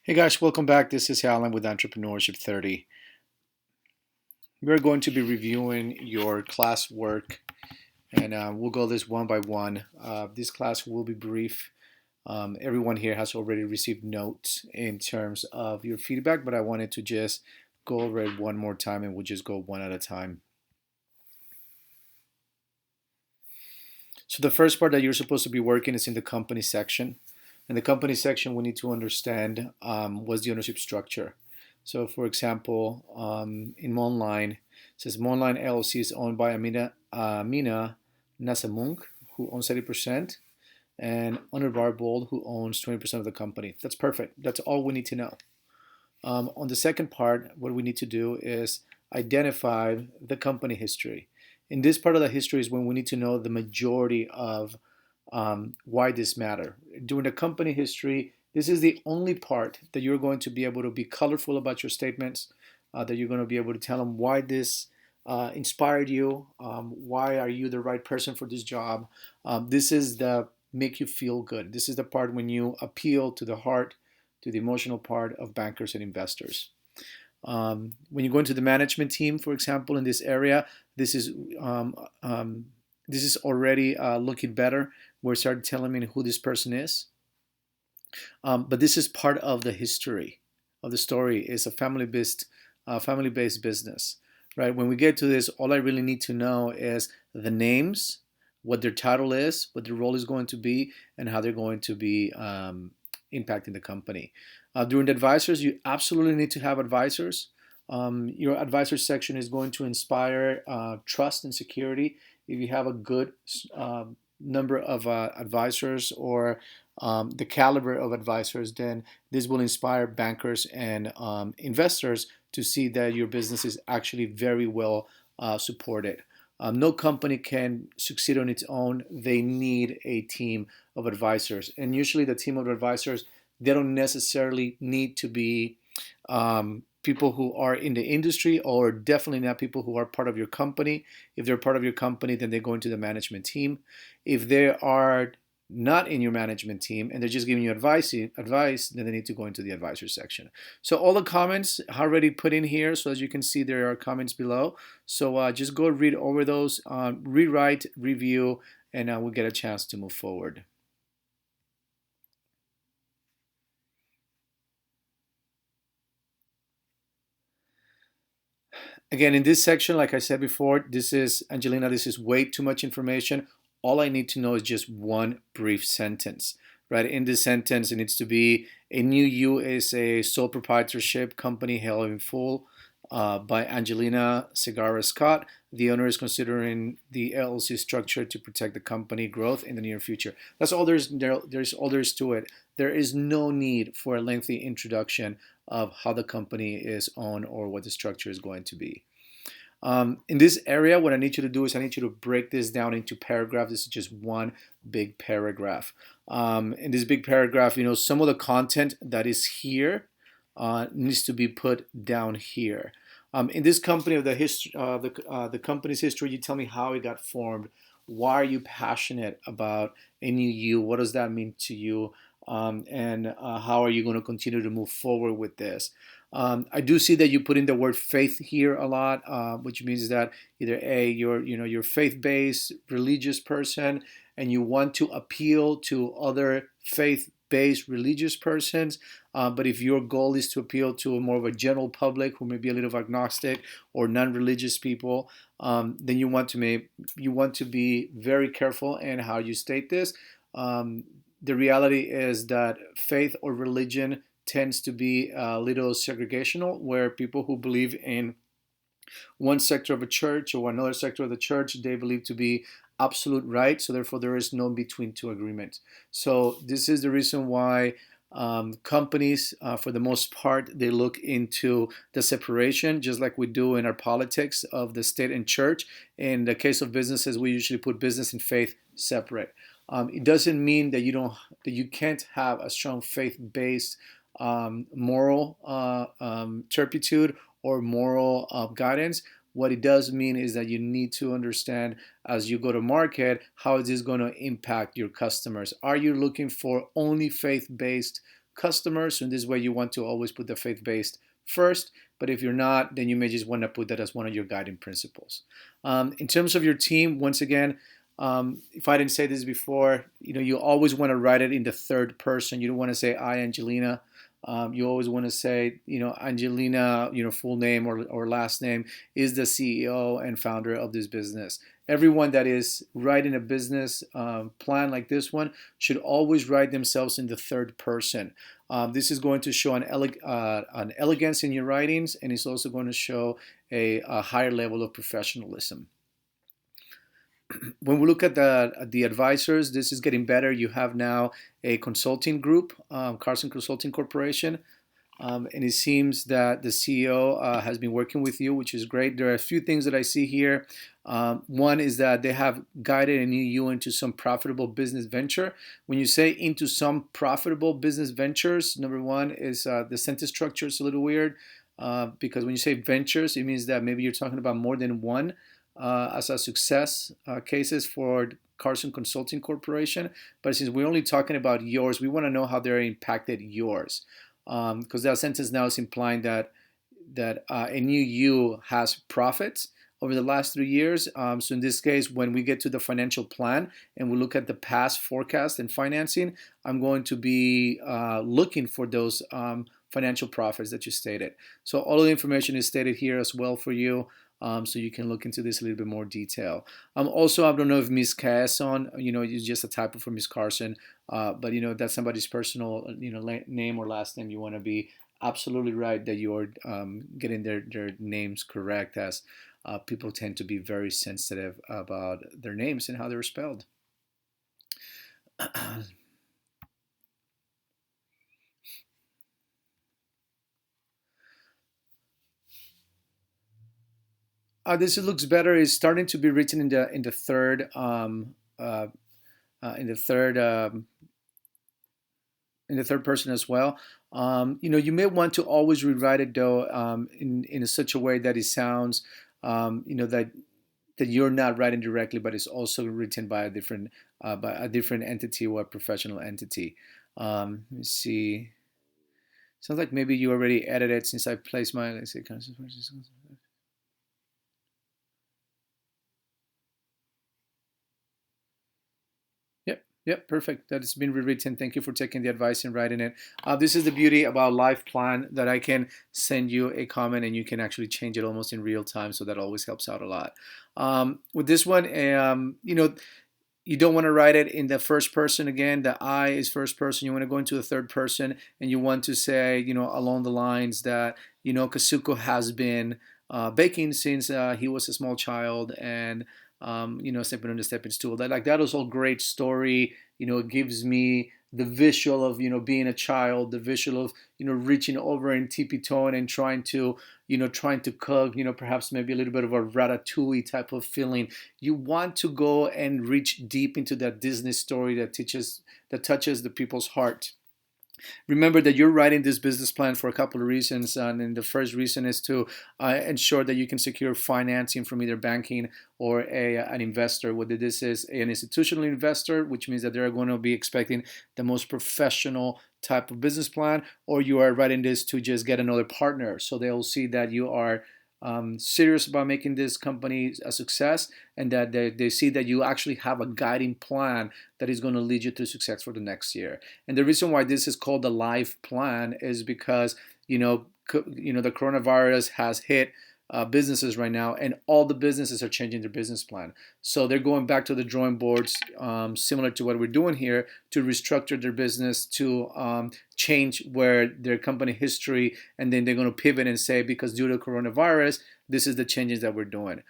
Hey guys, welcome back. This is Alan with Entrepreneurship 30. We're going to be reviewing your classwork and we'll go this one by one. This class will be brief. Everyone here has already received notes in terms of your feedback, but I wanted to just go over it one more time and we'll just go one at a time. So the first part that you're supposed to be working is in the company section. In the company section, we need to understand what's the ownership structure. So for example, in Monline, it says Monline LLC is owned by Amina Nasamunk, who owns 30%, and Honor Barbold, who owns 20% of the company. That's perfect. That's all we need to know. On the second part, what we need to do is identify the company history. In this part of the history is when we need to know the majority of why this matter. During the company history, this is the only part that you're going to be able to be colorful about your statements, that you're going to be able to tell them why this inspired you, why are you the right person for this job. This is the make you feel good. This is the part when you appeal to the heart, to the emotional part of bankers and investors. When you go into the management team, for example, in this area, this is um, um, this is already looking better. We're starting telling me who this person is. But this is part of the history of the story. It's a family-based business, right? When we get to this, all I really need to know is the names, what their title is, what their role is going to be, and how they're going to be impacting the company. During the advisors, you absolutely need to have advisors. Your advisor section is going to inspire trust and security. If you have a good number of advisors or the caliber of advisors, then this will inspire bankers and investors to see that your business is actually very well supported. No company can succeed on its own. They need a team of advisors. And usually the team of advisors, they don't necessarily need to be people who are in the industry, or definitely not people who are part of your company. If they're part of your company, then they go into the management team. If they are not in your management team and they're just giving you advice, then they need to go into the advisor section. So all the comments are already put in here. So as you can see, there are comments below. So just go read over those, rewrite, review, and we'll get a chance to move forward. Again, in this section, like I said before, this is, Angelina, this is way too much information. All I need to know is just one brief sentence, right? In this sentence, it needs to be a new U is a sole proprietorship company held in full by Angelina Segarra Scott. The owner is considering the LLC structure to protect the company growth in the near future. That's all there's all there is to it. There is no need for a lengthy introduction of how the company is owned or what the structure is going to be. In this area, what I need you to do is I need you to break this down into paragraphs. This is just one big paragraph. In this big paragraph, some of the content that is here needs to be put down here. In this company of the company's history, you tell me how it got formed. Why are you passionate about NUU? What does that mean to you? And how are you going to continue to move forward with this? I do see that you put in the word faith here a lot, which means that either you're faith-based, religious person, and you want to appeal to other faith-based religious persons. But if your goal is to appeal to more of a general public who may be a little agnostic or non-religious people, then you want to be very careful in how you state this. The reality is that faith or religion tends to be a little segregational, where people who believe in one sector of a church or another sector of the church, they believe to be absolute right. So therefore, there is no between two agreement. So this is the reason why companies, for the most part, they look into the separation, just like we do in our politics of the state and church. In the case of businesses, we usually put business and faith separate. It doesn't mean that you can't have a strong faith-based moral turpitude or moral guidance. What it does mean is that you need to understand as you go to market, how is this going to impact your customers? Are you looking for only faith-based customers. So in this way, you want to always put the faith-based first. But if you're not, then you may just want to put that as one of your guiding principles. In terms of your team, once again, if I didn't say this before, you always want to write it in the third person. You don't want to say I, Angelina. You always want to say, Angelina, full name or last name is the CEO and founder of this business. Everyone that is writing a business plan like this one should always write themselves in the third person. This is going to show an elegance in your writings, and it's also going to show a higher level of professionalism. When we look at the advisors, this is getting better. You have now a consulting group, Carson Consulting Corporation, and it seems that the CEO has been working with you, which is great. There are a few things that I see here. One is that they have guided you into some profitable business venture. When you say into some profitable business ventures, number one is the sentence structure is a little weird because when you say ventures, it means that maybe you're talking about more than one. As a success cases for Carson Consulting Corporation. But since we're only talking about yours, we want to know how they're impacted yours. Because that sentence now is implying that a new you has profits over the last 3 years. So in this case, when we get to the financial plan and we look at the past forecast and financing, I'm going to be looking for those financial profits that you stated. So all of the information is stated here as well for you. So you can look into this a little bit more detail. Also, I don't know if Miss Cason, is just a typo for Miss Carson, but that's somebody's personal, name or last name. You want to be absolutely right that you're getting their names correct, as people tend to be very sensitive about their names and how they're spelled. This looks better. It's starting to be written in the third in the third in the third person as well. You may want to always rewrite it though in such a way that it sounds that you're not writing directly, but it's also written by a different entity or a professional entity. Let me see. Sounds like maybe you already edited since I placed my, let's say, Yep, perfect. That has been rewritten. Thank you for taking the advice and writing it. This is the beauty about Life Plan, that I can send you a comment and you can actually change it almost in real time. So that always helps out a lot. With this one, you don't want to write it in the first person again. The I is first person. You want to go into the third person, and you want to say, along the lines that, Kazuko has been baking since he was a small child, and stepping on the stepping stool. That was all great story. It gives me the visual of being a child, the visual of reaching over and tippy-toeing and trying to cook, perhaps maybe a little bit of a ratatouille type of feeling. You want to go and reach deep into that Disney story that touches the people's heart. Remember that you're writing this business plan for a couple of reasons, and the first reason is to ensure that you can secure financing from either banking or an investor, whether this is an institutional investor, which means that they're going to be expecting the most professional type of business plan, or you are writing this to just get another partner, so they'll see that you are serious about making this company a success, and that they see that you actually have a guiding plan that is going to lead you to success for the next year. And the reason why this is called the life plan is because the coronavirus has hit businesses right now, and all the businesses are changing their business plan. So they're going back to the drawing boards, similar to what we're doing here, to restructure their business, to change where their company history, and then they're going to pivot and say, because due to coronavirus, this is the changes that we're doing.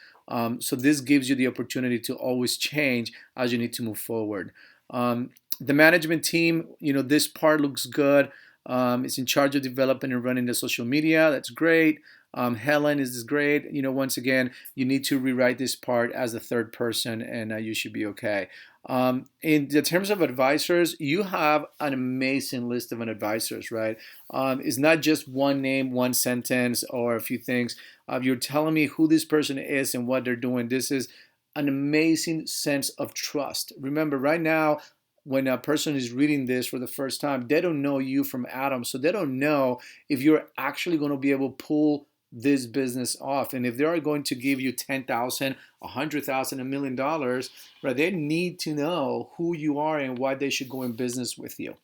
So this gives you the opportunity to always change as you need to move forward. The management team, this part looks good. It's in charge of developing and running the social media. That's great. Helen is great. Once again, you need to rewrite this part as the third person, and you should be okay. In the terms of advisors, you have an amazing list of advisors, right? It's not just one name, one sentence, or a few things. You're telling me who this person is and what they're doing. This is an amazing sense of trust. Remember, right now, when a person is reading this for the first time, they don't know you from Adam, so they don't know if you're actually going to be able to pull this business off. And if they are going to give you 10,000, 100,000, $1 million, right? They need to know who you are and why they should go in business with you.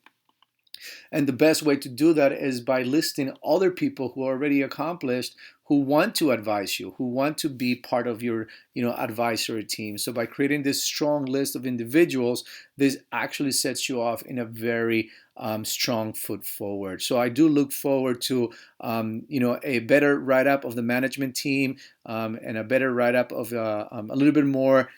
And the best way to do that is by listing other people who are already accomplished, who want to advise you, who want to be part of your, advisory team. So by creating this strong list of individuals, this actually sets you off in a very strong foot forward. So I do look forward to, a better write-up of the management team, and a better write-up of a little bit more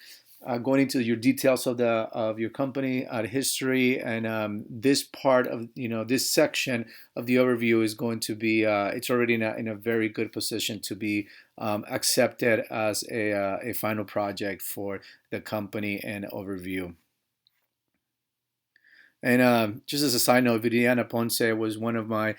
going into your details of your company history, and this part of this section of the overview is going to be it's already in a very good position to be accepted as a final project for the company and overview. And just as a side note, Viridiana Ponce was one of my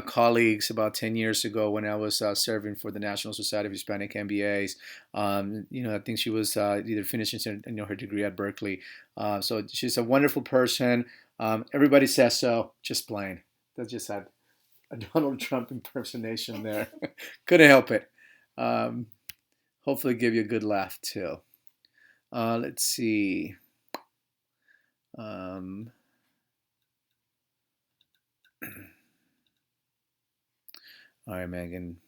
colleagues about 10 years ago when I was serving for the National Society of Hispanic MBAs. I think she was either finishing her degree at Berkeley. So she's a wonderful person. Everybody says so, just plain. That just had a Donald Trump impersonation there. Couldn't help it. Hopefully give you a good laugh too. Let's see. All right, Megan.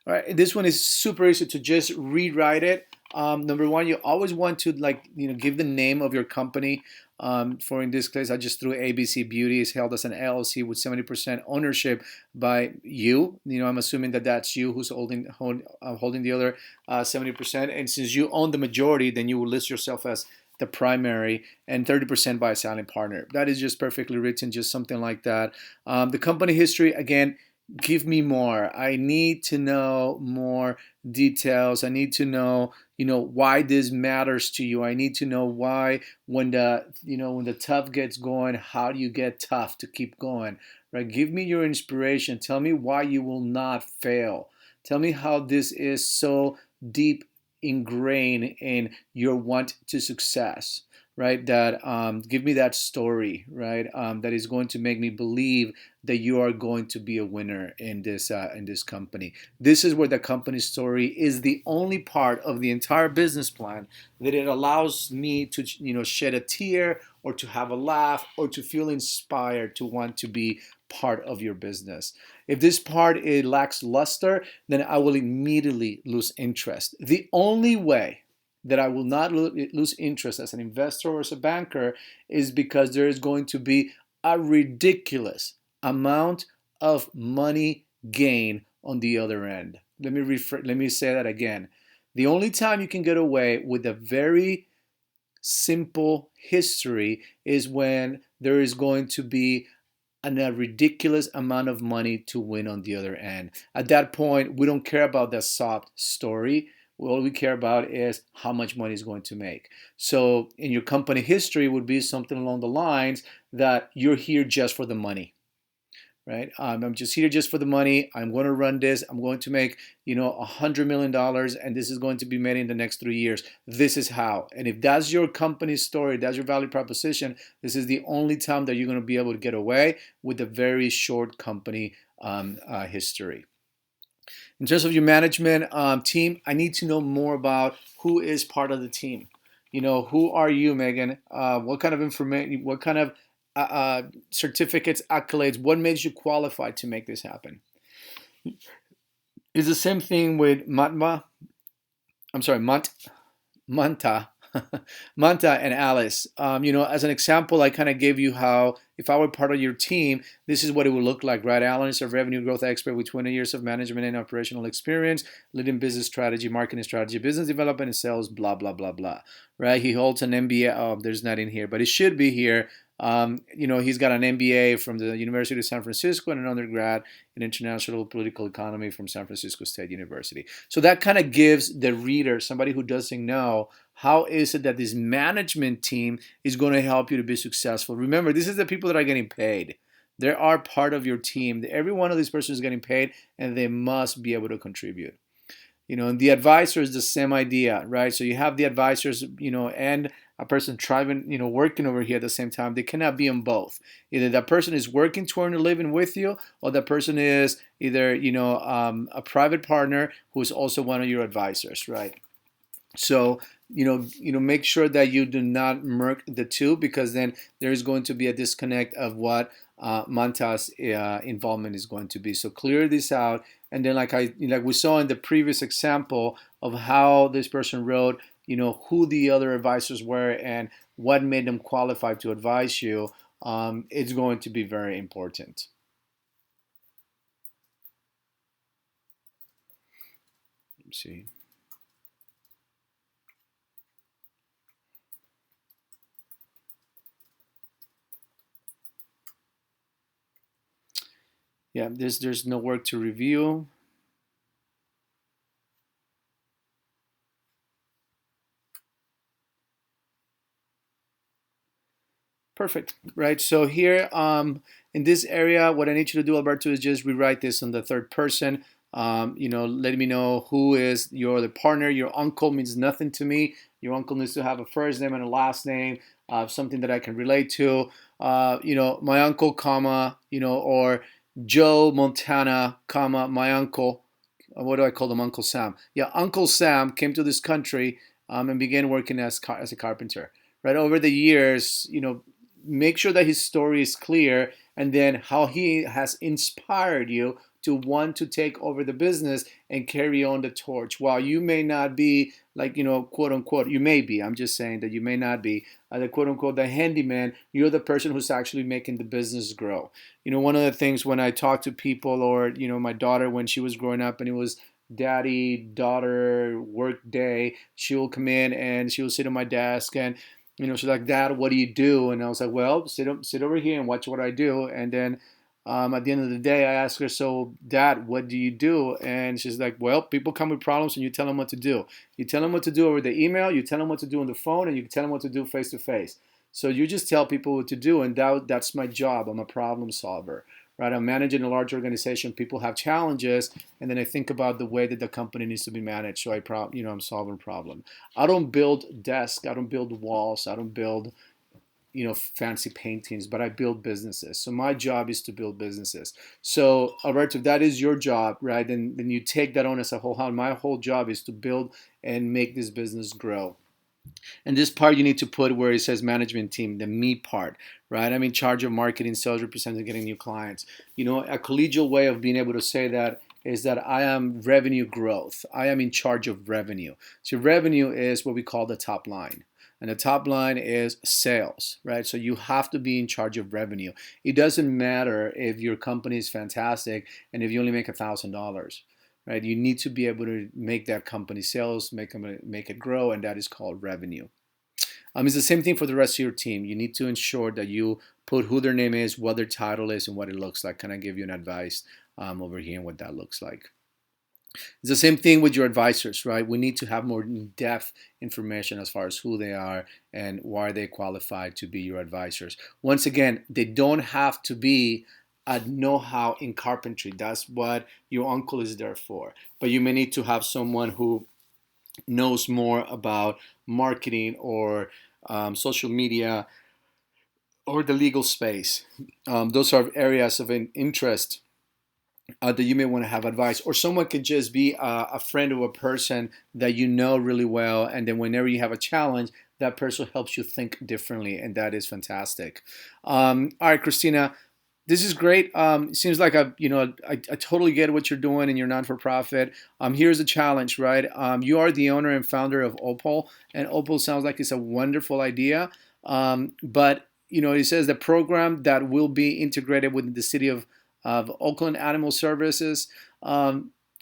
All right, this one is super easy to just rewrite it. Number one, you always want to give the name of your company. For in this case, I just threw ABC Beauty is held as an LLC with 70% ownership by you. I'm assuming that that's you who's holding the other 70%. And since you own the majority, then you will list yourself as the primary and 30% by a silent partner. That is just perfectly written, just something like that. The company history, again, give me more. I need to know more details. I need to know, why this matters to you. I need to know why when the tough gets going, how do you get tough to keep going, right? Give me your inspiration. Tell me why you will not fail. Tell me how this is so deep ingrained in your want to success, right? That give me that story, right? That is going to make me believe that you are going to be a winner in this company. This is where the company story is the only part of the entire business plan that it allows me to shed a tear or to have a laugh or to feel inspired to want to be part of your business. If this part it lacks luster, then I will immediately lose interest. The only way that I will not lose interest as an investor or as a banker is because there is going to be a ridiculous amount of money gain on the other end. Let me say that again. The only time you can get away with a very simple history is when there is going to be a ridiculous amount of money to win on the other end. At that point, we don't care about the soft story. All we care about is how much money is going to make. So in your company history would be something along the lines that you're here just for the money, right? I'm just here just for the money. I'm going to run this. I'm going to make, $100 million, and this is going to be made in the next 3 years. This is how. And if that's your company story, that's your value proposition, this is the only time that you're going to be able to get away with a very short company history. In terms of your management team, I need to know more about who is part of the team. Who are you, Megan? What kind of information, what kind of certificates, accolades, what makes you qualified to make this happen? It's the same thing with Manta, Manta and Alice. As an example, I kind of gave you how if I were part of your team, this is what it would look like, right? Alan is a revenue growth expert with 20 years of management and operational experience, leading business strategy, marketing strategy, business development and sales, blah, blah, blah, blah, right? He holds an MBA. Oh, there's not in here, but it should be here. He's got an MBA from the University of San Francisco and an undergrad in international political economy from San Francisco State University. So that kind of gives the reader, somebody who doesn't know, how is it that this management team is going to help you to be successful? Remember, this is the people that are getting paid. They are part of your team. Every one of these persons is getting paid, and they must be able to contribute. And the advisor is the same idea, right? So you have the advisors, and a person trying, working over here at the same time. They cannot be in both. Either that person is working to earn a living with you, or that person is either, a private partner who is also one of your advisors, right? So make sure that you do not merge the two, because then there is going to be a disconnect of what Manta's involvement is going to be. So clear this out, and then like we saw in the previous example of how this person wrote, who the other advisors were and what made them qualified to advise you. It's going to be very important. Let's see. Yeah, there's no work to review. Perfect, right? So here, in this area, what I need you to do, Alberto, is just rewrite this in the third person. Let me know who is your other partner. Your uncle means nothing to me. Your uncle needs to have a first name and a last name, something that I can relate to. My uncle, comma, or Joe Montana, comma, my uncle. What do I call them? Uncle Sam. Yeah, Uncle Sam came to this country and began working as a carpenter. Right over the years, make sure that his story is clear, and then how he has inspired you to want to take over the business and carry on the torch. While you may not be like, quote unquote, you may be, I'm just saying that you may not be the quote unquote the handyman, you're the person who's actually making the business grow. One of the things when I talk to people, or my daughter when she was growing up and it was daddy daughter work day, she will come in and she will sit at my desk, and she's like, Dad, what do you do? And I was like, well, sit over here and watch what I do. And then at the end of the day, I asked her, so Dad, what do you do? And she's like, well, people come with problems and you tell them what to do. You tell them what to do over the email, you tell them what to do on the phone, and you tell them what to do face to face. So you just tell people what to do, and that's my job. I'm a problem solver, right? I'm managing a large organization. People have challenges, and then I think about the way that the company needs to be managed. So I'm solving problem. I don't build desks. I don't build walls. I don't build fancy paintings, but I build businesses. So my job is to build businesses. So Alberto, if that is your job, right? Then you take that on as a whole. My whole job is to build and make this business grow. And this part you need to put where it says management team, the me part, right? I'm in charge of marketing, sales, representing, getting new clients. A collegial way of being able to say that is that I am revenue growth. I am in charge of revenue. So revenue is what we call the top line. And the top line is sales, right? So you have to be in charge of revenue. It doesn't matter if your company is fantastic and if you only make $1,000, right? You need to be able to make that company sales, make it grow, and that is called revenue. It's the same thing for the rest of your team. You need to ensure that you put who their name is, what their title is, and what it looks like. Can I give you an advice over here and what that looks like? It's the same thing with your advisors, right? We need to have more in-depth information as far as who they are and why they qualified to be your advisors. Once again, they don't have to be a know-how in carpentry. That's what your uncle is there for. But you may need to have someone who knows more about marketing or social media or the legal space. Those are areas of interest that you may want to have advice, or someone could just be a friend of a person that you know really well, and then whenever you have a challenge, that person helps you think differently, and that is fantastic. All right, Christina, this is great. It seems like I totally get what you're doing in your non-for-profit. Here's the challenge, right? You are the owner and founder of Opal, and Opal sounds like it's a wonderful idea. But it says the program that will be integrated within the city of Oakland Animal Services.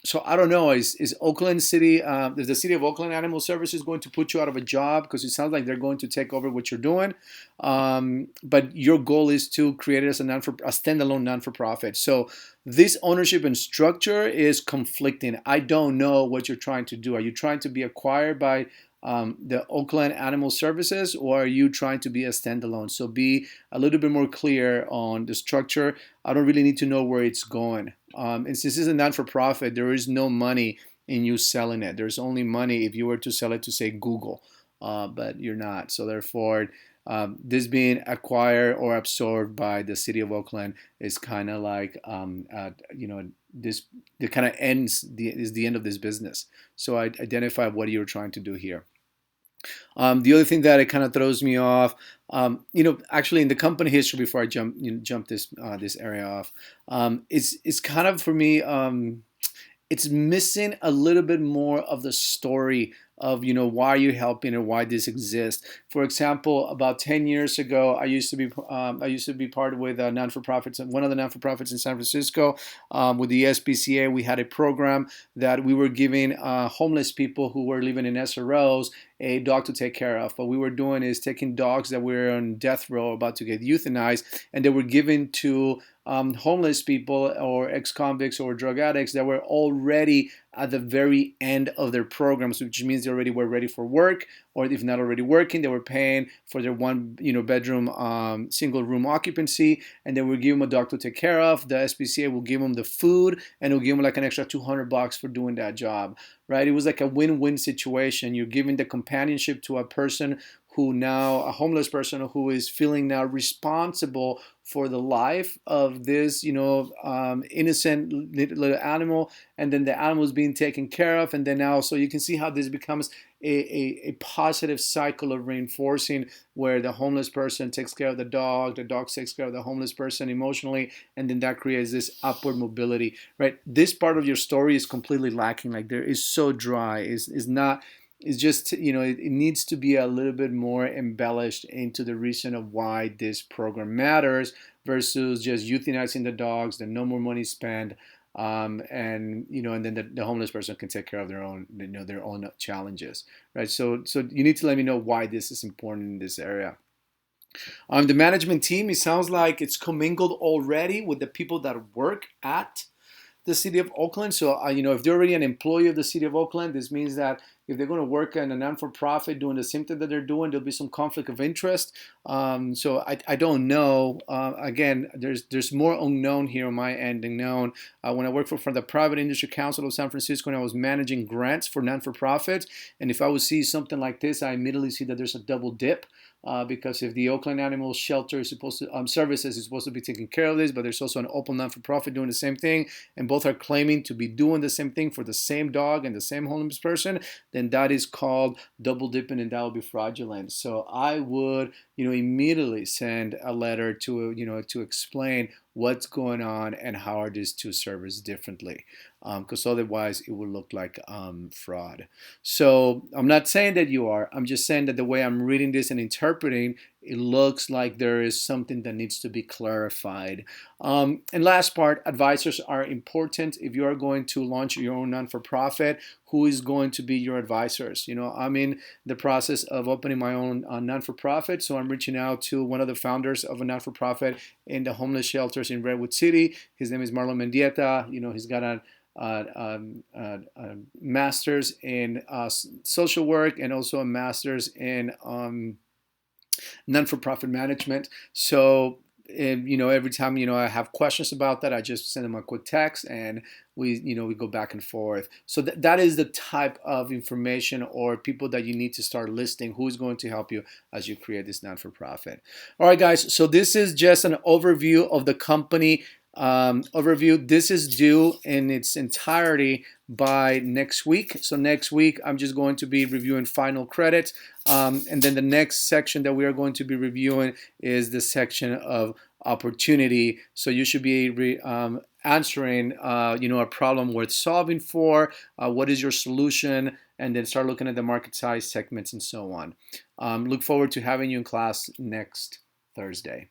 So I don't know. Is Oakland City, is the city of Oakland Animal Services going to put you out of a job? Because it sounds like they're going to take over what you're doing. But your goal is to create it as a standalone non-for-profit. So this ownership and structure is conflicting. I don't know what you're trying to do. Are you trying to be acquired by the Oakland Animal Services, or are you trying to be a standalone? So be a little bit more clear on the structure. I don't really need to know where it's going. And since this is a non-for-profit, there is no money in you selling it. There's only money if you were to sell it to, say, Google, but you're not. So therefore, this being acquired or absorbed by the city of Oakland is kind of like, this it kind of is the end of this business. So I identify what you're trying to do here. The other thing that it kind of throws me off, actually in the company history, before I jump this area off, it's kind of for me. It's missing a little bit more of the story of why you're helping or why this exists. For example, about 10 years ago, I used to be part with non-for-profits, one of the non-for-profits in San Francisco, with the SPCA. We had a program that we were giving homeless people who were living in SROs a dog to take care of. What we were doing is taking dogs that were on death row, about to get euthanized, and they were given to homeless people or ex-convicts or drug addicts that were already at the very end of their programs, which means they already were ready for work, or if not already working, they were paying for their one bedroom single room occupancy, and they would give them a dog to take care of. The SPCA will give them the food, and it will give them like an extra $200 for doing that job, right? It was like a win-win situation. You're giving the companionship to a person who now, a homeless person who is feeling now responsible for the life of this, innocent little animal, and then the animal is being taken care of, and then now, so you can see how this becomes a positive cycle of reinforcing, where the homeless person takes care of the dog takes care of the homeless person emotionally, and then that creates this upward mobility, right? This part of your story is completely lacking. Like, there is so dry, is not. It's just, it needs to be a little bit more embellished into the reason of why this program matters, versus just euthanizing the dogs, the no more money spent, and then the homeless person can take care of their own, their own challenges, right? So you need to let me know why this is important in this area. The management team, it sounds like it's commingled already with the people that work at the city of Oakland. So, if they're already an employee of the city of Oakland, this means that if they're going to work in a non-for-profit doing the same thing that they're doing, there'll be some conflict of interest. So I don't know. Again, there's more unknown here on my end than known. When I worked for the Private Industry Council of San Francisco, and I was managing grants for non-for-profits, and if I would see something like this, I immediately see that there's a double dip. Because if the Oakland Animal Shelter is supposed to services is supposed to be taking care of this, but there's also an open non-for-profit doing the same thing, and both are claiming to be doing the same thing for the same dog and the same homeless person, then that is called double dipping, and that will be fraudulent. So I would, immediately send a letter to explain what's going on and how are these two servers differently, because otherwise it will look like fraud. So I'm not saying that you are. I'm just saying that the way I'm reading this and interpreting, it looks like there is something that needs to be clarified. And last part, advisors are important. If you are going to launch your own non-for-profit, who is going to be your advisors? I'm in the process of opening my own non-for-profit, so I'm reaching out to one of the founders of a non-for-profit in the homeless shelters in Redwood City. His name is Marlon Mendieta. He's got a master's in social work, and also a master's in non-for-profit management. So, every time, I have questions about that, I just send them a quick text, and we go back and forth. So that is the type of information or people that you need to start listing, who's going to help you as you create this non-for-profit. All right, guys. So this is just an overview of the company overview. This is due in its entirety by next week. So next week, I'm just going to be reviewing final credits. And then the next section that we are going to be reviewing is the section of opportunity. So you should be answering, a problem worth solving for. What is your solution? And then start looking at the market size segments and so on. Look forward to having you in class next Thursday.